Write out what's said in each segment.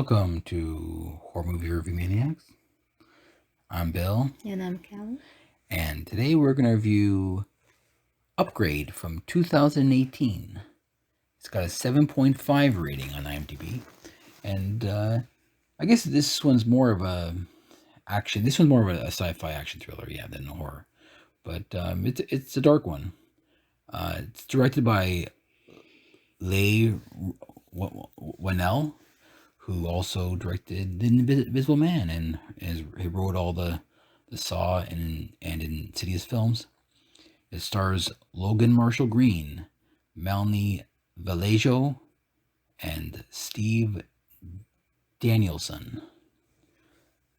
Welcome to Horror Movie Review Maniacs. I'm Bill, And I'm Kelly. and today we're going to review Upgrade from 2018. It's got a 7.5 rating on IMDb, and I guess this one's more of a action. This one's more of a sci-fi action thriller, than a horror. But it's a dark one. It's directed by Leigh Whannell, who also directed The Invisible Man and he wrote all the Saw and Insidious films. It stars Logan Marshall Green, Melanie Vallejo, and Steve Danielson.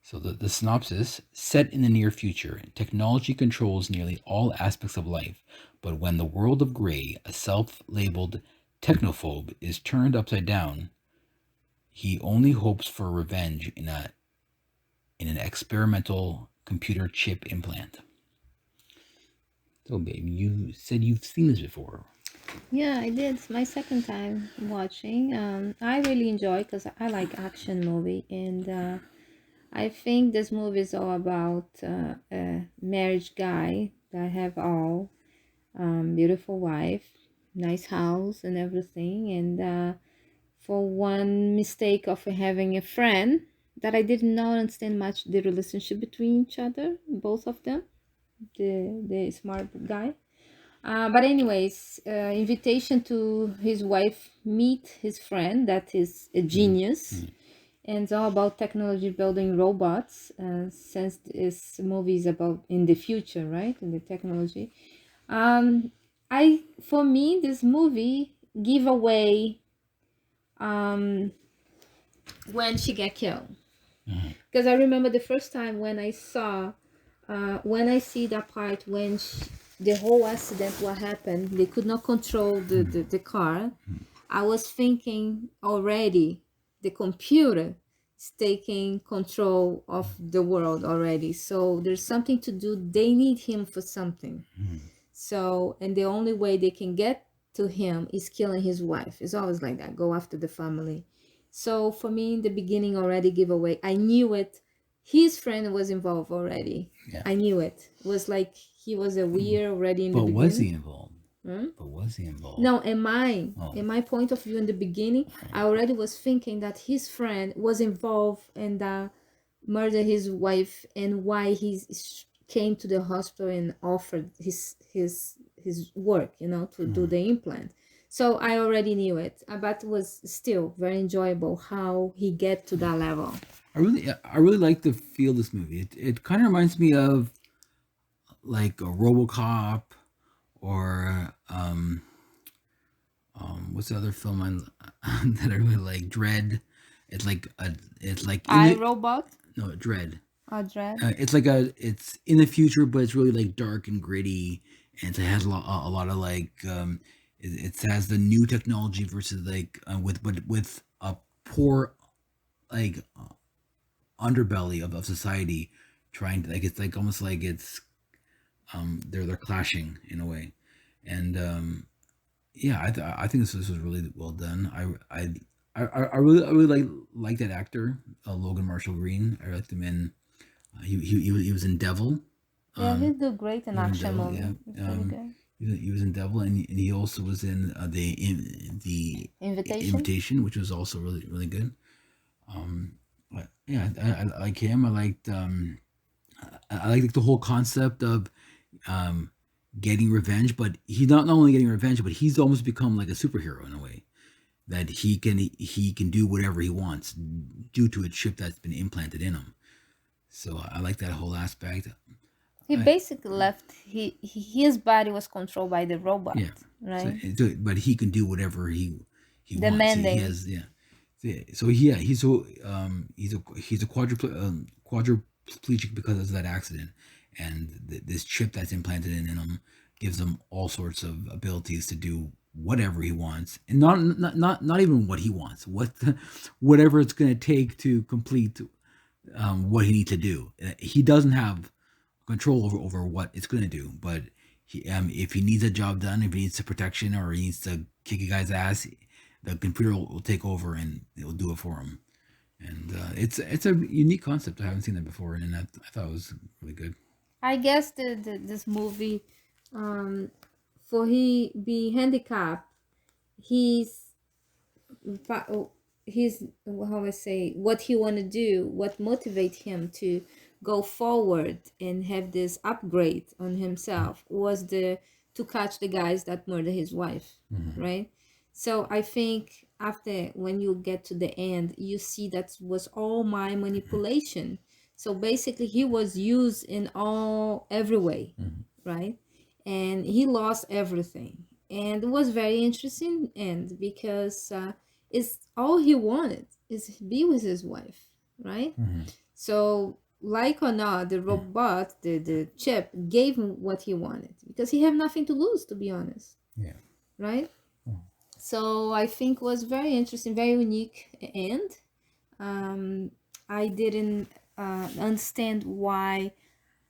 So the synopsis: set in the near future, technology controls nearly all aspects of life, but when the world of Grey, a self-labeled technophobe, is turned upside down, he only hopes for revenge in an experimental computer chip implant. So, babe, you said you've seen this before. Yeah, I did. It's my second time watching. I really enjoy because I like action movie, and I think this movie is all about a marriage guy that have all beautiful wife, nice house, and everything, and for one mistake of having a friend that I did not understand much the relationship between each other, both of them, the smart guy. But anyways, invitation to his wife meet his friend that is a genius, and it's all about technology building robots. Since this movie is about in the future, right? In the technology, for me this movie give away when she get killed, because I remember the first time when I saw when I see that part when the whole accident, what happened, they could not control the car. I was thinking already the computer is taking control of the world already. So there's something to do. They need him for something. So, and the only way they can get to him is killing his wife. It's always like that. Go after the family. So for me, in the beginning already giveaway. I knew it. His friend was involved already. Yeah. I knew it. It was like he was a weird already in the But beginning. was he involved? But was he involved? No, in my point of view in the beginning, I already was thinking that his friend was involved in the murder his wife, and why he came to the hospital and offered his work, to do the implant. So I already knew it, but it was still very enjoyable how he get to that level. I really like the feel of this movie. It kind of reminds me of like a RoboCop or what's the other film that I really like? Dread. It's like I Robot. No, Dread. Dread. It's in the future, but it's really like dark and gritty, and it has a lot of like it has the new technology versus like with a poor like underbelly of society trying to, like, it's like almost like it's they're clashing in a way, and I think this was really well done. I really like that actor, Logan Marshall Green. I liked him in he was in Devil. Yeah, he do great in he was in action Devil, movie. yeah. It's really good. He was in Devil, and he also was in the Invitation, which was also really good. But yeah, I like him. I liked the whole concept of getting revenge, but he's not only getting revenge, but he's almost become like a superhero in a way, that he can do whatever he wants due to a chip that's been implanted in him. So I like that whole aspect. He basically left. His body was controlled by the robot, Yeah, right? but he can do whatever he wants. Demanding. He has, yeah. So yeah, he's a quadriplegic because of that accident, and this chip that's implanted in him gives him all sorts of abilities to do whatever he wants, and not even what he wants, whatever it's going to take to complete what he needs to do. He doesn't have control over what it's going to do, but if he needs a job done, if he needs the protection, or he needs to kick a guy's ass, the computer will take over and it will do it for him. And it's a unique concept. I haven't seen that before, and I thought it was really good. I guess this movie, for he be handicapped, he's he's how I say what he want to do, what motivate him to go forward and have this upgrade on himself was the to catch the guys that murder his wife, right? So I think after when you get to the end, you see that was all my manipulation. So basically, he was used in all every way, right? And he lost everything, and it was very interesting end because it's all he wanted is be with his wife, right? So like or not, the robot, the chip gave him what he wanted because he had nothing to lose, to be honest, Yeah. right? So I think was very interesting, very unique end. I didn't understand why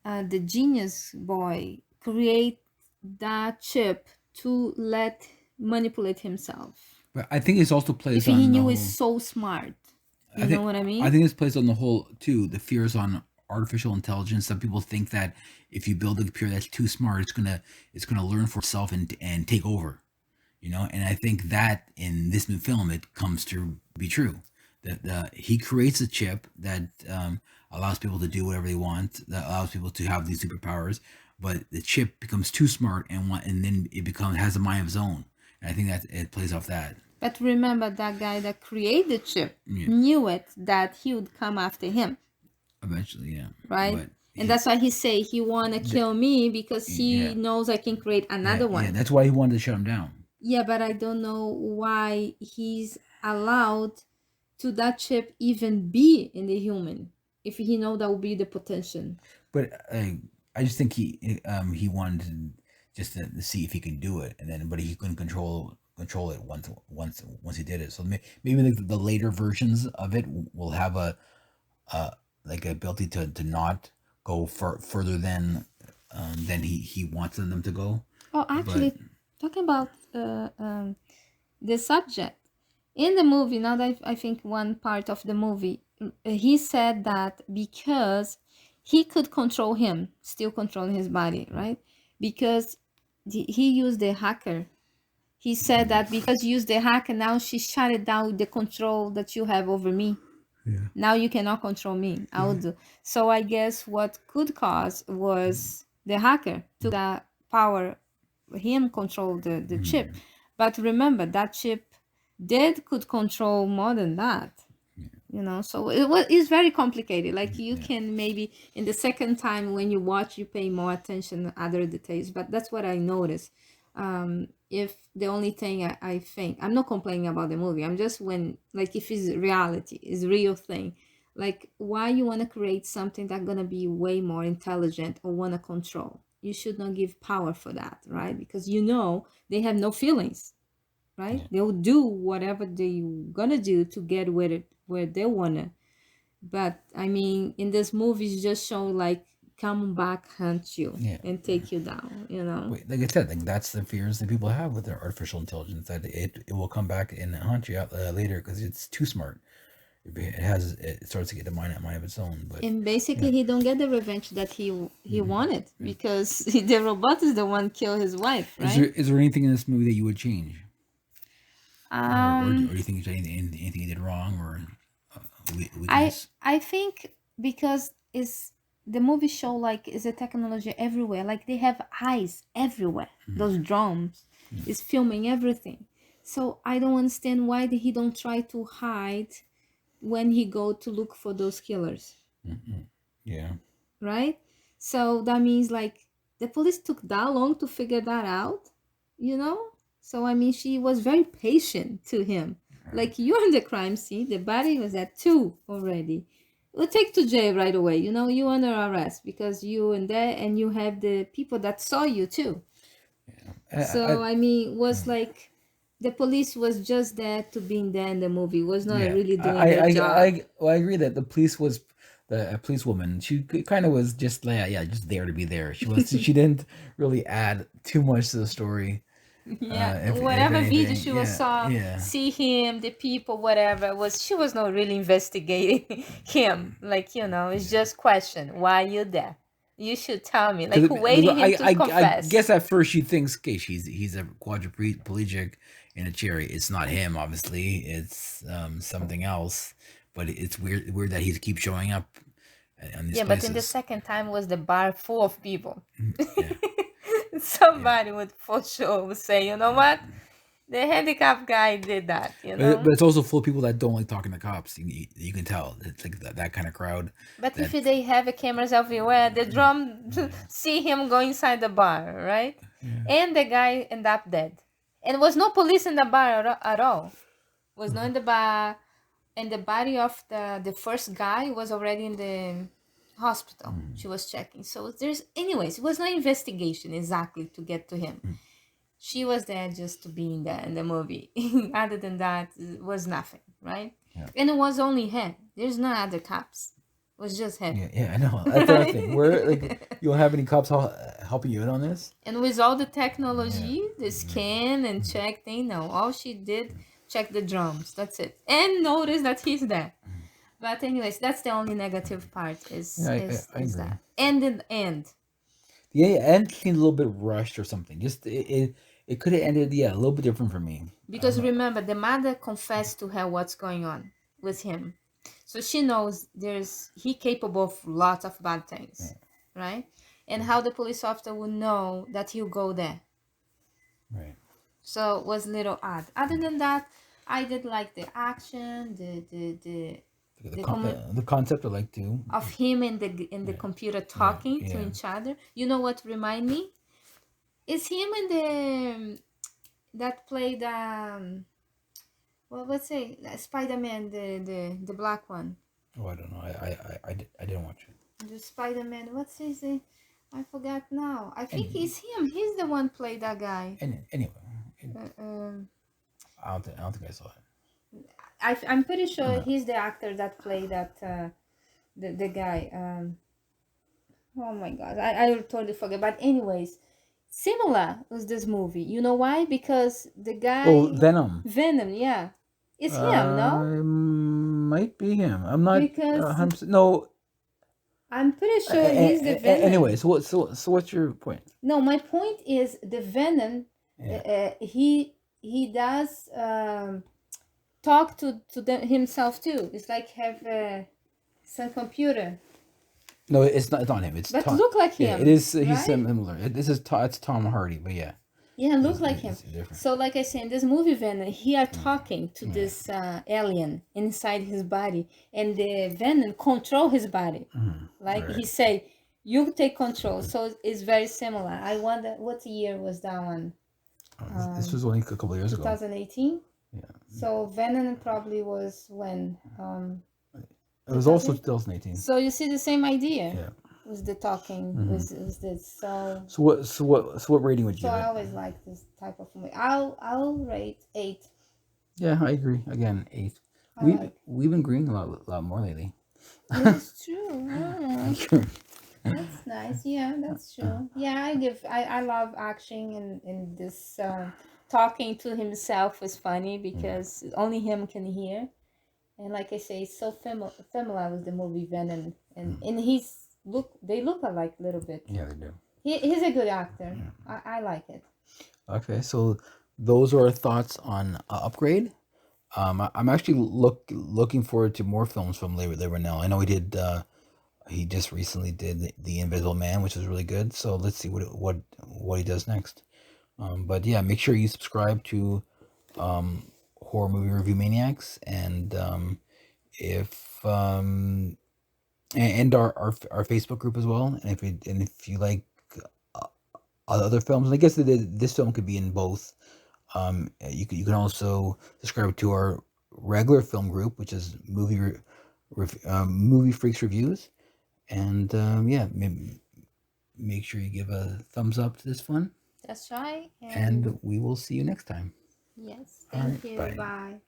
the genius boy create that chip to let manipulate himself. But I think it's also plays If he on the knew whole. he's so smart, you I know think what I mean? I think this plays on the whole too. The fears on artificial intelligence. Some people think that if you build a computer that's too smart, it's gonna learn for itself and take over. You know, and I think that in this new film it comes to be true. That he creates a chip that allows people to do whatever they want, that allows people to have these superpowers, but the chip becomes too smart and then it becomes has a mind of its own. And I think that it plays off that. But remember, that guy that created the chip knew it that he would come after him, Eventually, yeah. right? But And that's why he say he wanna kill me because he yeah. knows I can create another one. Yeah, that's why he wanted to shut him down. Yeah, but I don't know why he's allowed to that chip even be in the human if he know that will be the potential. But I just think he wanted to just to see if he could do it, and then but he couldn't control it once he did it. So maybe the later versions of it will have a like ability to not go further than he wants them to go. Oh, actually, talking about the subject in the movie, now that I think one part of the movie, he said that because he could control him, still controlling his body, right? Because he used the hacker. He said that because you used the hacker, now she shut it down the control that you have over me. Yeah. Now you cannot control me. I will do. So I guess what could cause was the hacker took that power, him control the chip. But remember, that chip could control more than that. You know, so it's very complicated. Like you can maybe in the second time when you watch, you pay more attention to other details. But that's what I noticed. If the only thing I think, I'm not complaining about the movie, I'm just when like if it's reality, is real thing, like why you want to create something that's gonna be way more intelligent or want to control, you should not give power for that, right? Because you know they have no feelings, right? They'll do whatever they gonna do to get where they wanna. But I mean, in this movie, it's just show like come back, hunt you, and take you down. You know. Wait, like I said, like that's the fears that people have with their artificial intelligence, that it will come back and hunt you out later because it's too smart. It starts to get a mind of its own. But and basically, he don't get the revenge that he wanted because the robot is the one kill his wife, right? Is there anything in this movie that you would change? Or do you think anything you did wrong or weakness? I think because the movie show like is a technology everywhere. Like they have eyes everywhere. Those drones is filming everything. So I don't understand why he don't try to hide when he go to look for those killers. Yeah. Right? So that means like the police took that long to figure that out, you know? So I mean she was very patient to him. Like you're in the crime scene, the body was at 2 already. We'll take to jail right away. You know, you under arrest because you in there and you have the people that saw you too. Yeah. So I mean, was like the police was just there to being there in the movie. Was not really doing their job. I agree that the police was the police woman. She kind of was just just there to be there. She didn't really add too much to the story. Yeah, If whatever video anything, she was yeah, saw, yeah. see him, the people, whatever was, she was not really investigating him. Like, it's just question why you there. You should tell me, like, Because waiting him to I guess confess. at first she thinks, okay, he's a quadriplegic in a chair. It's not him, obviously. It's something else. But it's weird that he keeps showing up on these Yeah, but in the places. second time was the bar full of people. Yeah, Somebody would for sure would say, you know what? The handicap guy did that, but it's also full of people that don't like talking to cops. You can tell it's like that kind of crowd. But if That they have cameras everywhere, the drum see him go inside the bar, right? And the guy end up dead. And was no police in the bar at all. Was not in the bar, and the body of the first guy was already in the hospital. She was checking. So anyways, it was no investigation exactly to get to him. She was there just to be in there in the movie. Other than that, it was nothing, right? Yeah. And it was only him. There's no other cops. It was just him. Yeah, I know. That's another thing. Where like you don't have any cops helping you out on this? And with all the technology, the scan and check thing, no, all she did, check the drums. That's it. And notice that he's there. But anyways, that's the only negative part is Yeah, is I agree. that. And in the end. The end seemed a little bit rushed or something. Just it could have ended a little bit different for me. Because remember, the mother confessed to her what's going on with him. So she knows he capable of lots of bad things. Right? And how the police officer would know that he'll go there. Right. So it was a little odd. Other than that, I did like the action, The concept I like too. of him in the computer talking to each other. You know what remind me? Is him in the that played well, let's say Spider-Man, the black one. Oh, I don't know. I didn't watch it. The Spider-Man. What's his name? I forgot now. I think it's him. He's the one played that guy. Anyway, Uh, I don't think I saw it. I'm pretty sure he's the actor that played that the guy. Oh my god, I totally forget. But anyways, similar was this movie. You know why? Because the guy. Oh, Venom. Venom, yeah, it's him. No, Might be him. I'm not. Because 100%. No. I'm pretty sure he's the Venom. Anyway, so what's your point? No, my point is the Venom. He does talk to himself too. It's like have some computer. No, it's not him. It's But Tom. look like him. Yeah, it is. He's right? similar. It's Tom Hardy, but yeah. Yeah, look like him. Different. So, like I said, in this movie, Venom, he are talking to this alien inside his body, and the Venom control his body. Like he say, "You take control." So it's very similar. I wonder what year was that one? This was only a couple of years ago. 2018. Yeah. So Venom probably was when. It was also 2018. So you see the same idea. Yeah. Was the talking was this so what rating would you so give I it? always like this type of movie. I'll rate 8. Yeah, I agree. Again, 8. We've been agreeing a lot more lately. That's true. That's nice. Yeah, that's true. Yeah, I love action and this talking to himself was funny because only him can hear. And like I say, it's so familiar with the movie Venom, and they look alike a little bit. Yeah, they do. He's a good actor. I like it. Okay, so those are our thoughts on Upgrade. I'm actually looking forward to more films from Leigh Whannell. I know he just recently did the Invisible Man, which is really good. So let's see what he does next. But yeah, make sure you subscribe to Horror Movie Review Maniacs, and and our Facebook group as well. And if you like other films, and I guess this film could be in both. You can also subscribe to our regular film group, which is Movie Freaks Reviews, and yeah, make sure you give a thumbs up to this fun. That's right. And we will see you next time. Yes, thank you. Bye. Bye.